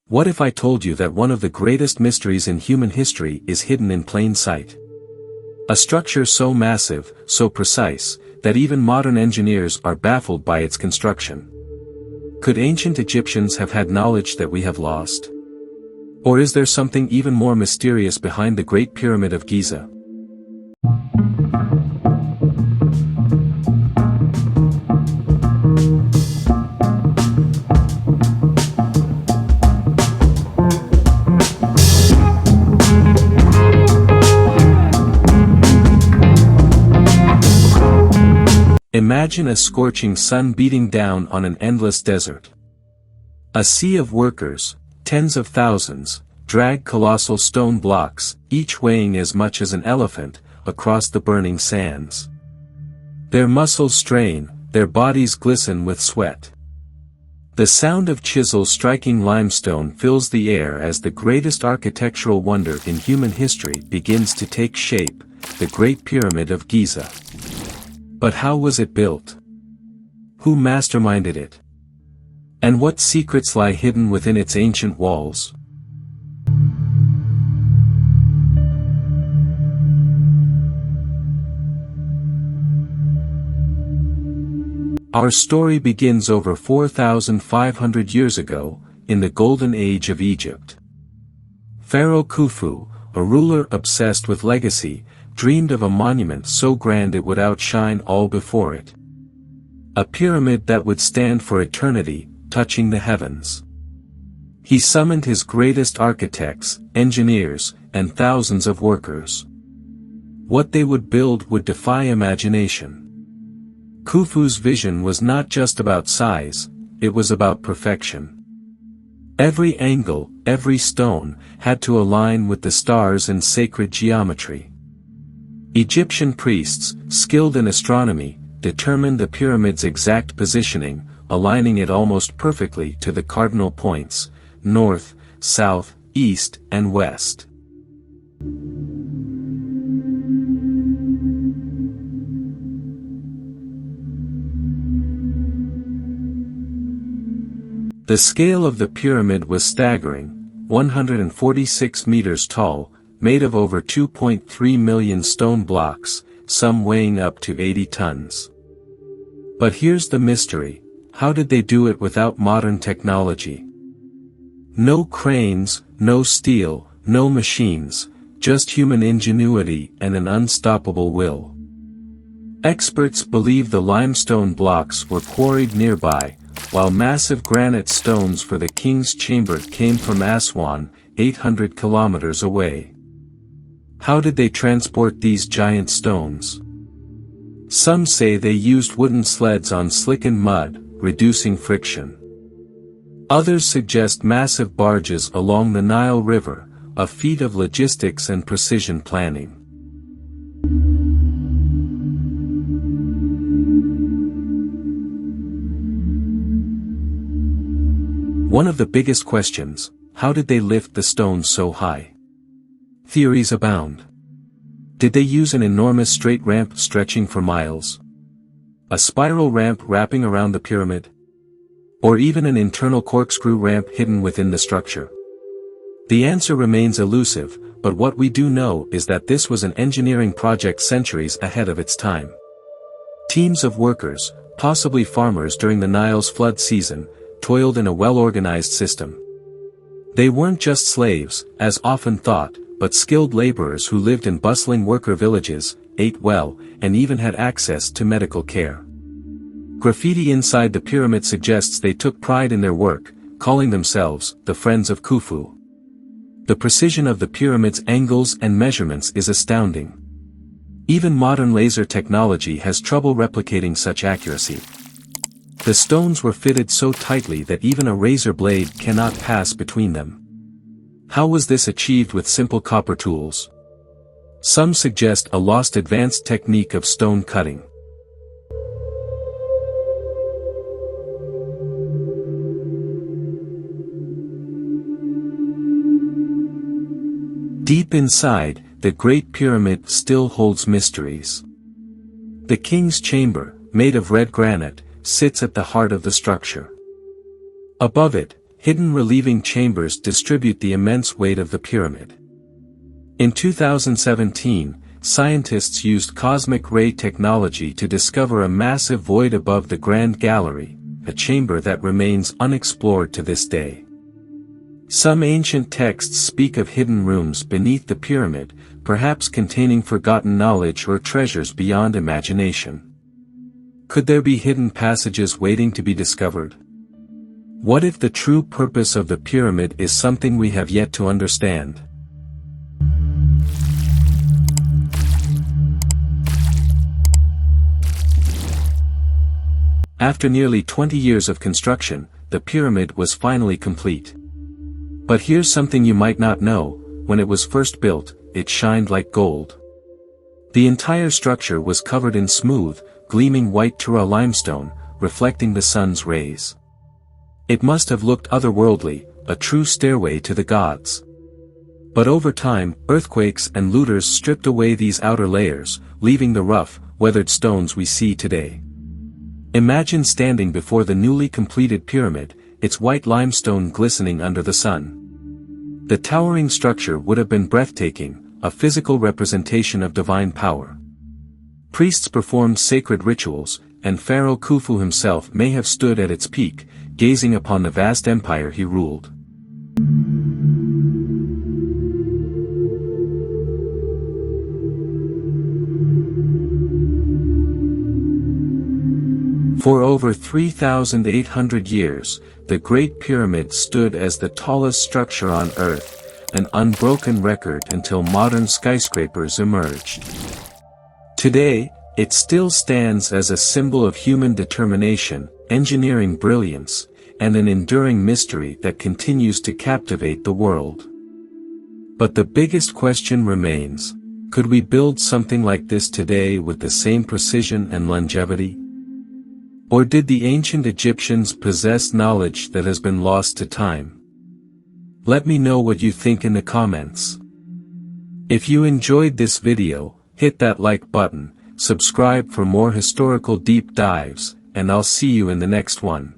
What if I told you that one of the greatest mysteries in human history is hidden in plain sight? A structure so massive, so precise, that even modern engineers are baffled by its construction. Could ancient Egyptians have had knowledge that we have lost? Or is there something even more mysterious behind the Great Pyramid of Giza? Imagine a scorching sun beating down on an endless desert. A sea of workers, tens of thousands, drag colossal stone blocks, each weighing as much as an elephant, across the burning sands. Their muscles strain, their bodies glisten with sweat. The sound of chisels striking limestone fills the air as the greatest architectural wonder in human history begins to take shape, the Great Pyramid of Giza. But how was it built? Who masterminded it? And what secrets lie hidden within its ancient walls? Our story begins over 4,500 years ago, in the Golden Age of Egypt. Pharaoh Khufu, a ruler obsessed with legacy, dreamed of a monument so grand it would outshine all before it. A pyramid that would stand for eternity, touching the heavens. He summoned his greatest architects, engineers, and thousands of workers. What they would build would defy imagination. Khufu's vision was not just about size, it was about perfection. Every angle, every stone, had to align with the stars and sacred geometry. Egyptian priests, skilled in astronomy, determined the pyramid's exact positioning, aligning it almost perfectly to the cardinal points, north, south, east, and west. The scale of the pyramid was staggering, 146 meters tall, made of over 2.3 million stone blocks, some weighing up to 80 tons. But here's the mystery: how did they do it without modern technology? No cranes, no steel, no machines, just human ingenuity and an unstoppable will. Experts believe the limestone blocks were quarried nearby, while massive granite stones for the king's chamber came from Aswan, 800 kilometers away. How did they transport these giant stones? Some say they used wooden sleds on slickened mud, reducing friction. Others suggest massive barges along the Nile River, a feat of logistics and precision planning. One of the biggest questions: how did they lift the stones so high? Theories abound. Did they use an enormous straight ramp stretching for miles? A spiral ramp wrapping around the pyramid? Or even an internal corkscrew ramp hidden within the structure? The answer remains elusive, but what we do know is that this was an engineering project centuries ahead of its time. Teams of workers, possibly farmers during the Nile's flood season, toiled in a well-organized system. They weren't just slaves, as often thought, but skilled laborers who lived in bustling worker villages, ate well, and even had access to medical care. Graffiti inside the pyramid suggests they took pride in their work, calling themselves the Friends of Khufu. The precision of the pyramid's angles and measurements is astounding. Even modern laser technology has trouble replicating such accuracy. The stones were fitted so tightly that even a razor blade cannot pass between them. How was this achieved with simple copper tools? Some suggest a lost advanced technique of stone cutting. Deep inside, the Great Pyramid still holds mysteries. The king's chamber, made of red granite, sits at the heart of the structure. Above it, hidden relieving chambers distribute the immense weight of the pyramid. In 2017, scientists used cosmic ray technology to discover a massive void above the Grand Gallery, a chamber that remains unexplored to this day. Some ancient texts speak of hidden rooms beneath the pyramid, perhaps containing forgotten knowledge or treasures beyond imagination. Could there be hidden passages waiting to be discovered? What if the true purpose of the pyramid is something we have yet to understand? After nearly 20 years of construction, the pyramid was finally complete. But here's something you might not know: when it was first built, it shined like gold. The entire structure was covered in smooth, gleaming white Tura limestone, reflecting the sun's rays. It must have looked otherworldly, a true stairway to the gods. But over time, earthquakes and looters stripped away these outer layers, leaving the rough, weathered stones we see today. Imagine standing before the newly completed pyramid, its white limestone glistening under the sun. The towering structure would have been breathtaking, a physical representation of divine power. Priests performed sacred rituals, and Pharaoh Khufu himself may have stood at its peak, gazing upon the vast empire he ruled. For over 3,800 years, the Great Pyramid stood as the tallest structure on Earth, an unbroken record until modern skyscrapers emerged. Today, it still stands as a symbol of human determination, engineering brilliance, and an enduring mystery that continues to captivate the world. But the biggest question remains: could we build something like this today with the same precision and longevity? Or did the ancient Egyptians possess knowledge that has been lost to time? Let me know what you think in the comments. If you enjoyed this video, hit that like button, subscribe for more historical deep dives, and I'll see you in the next one.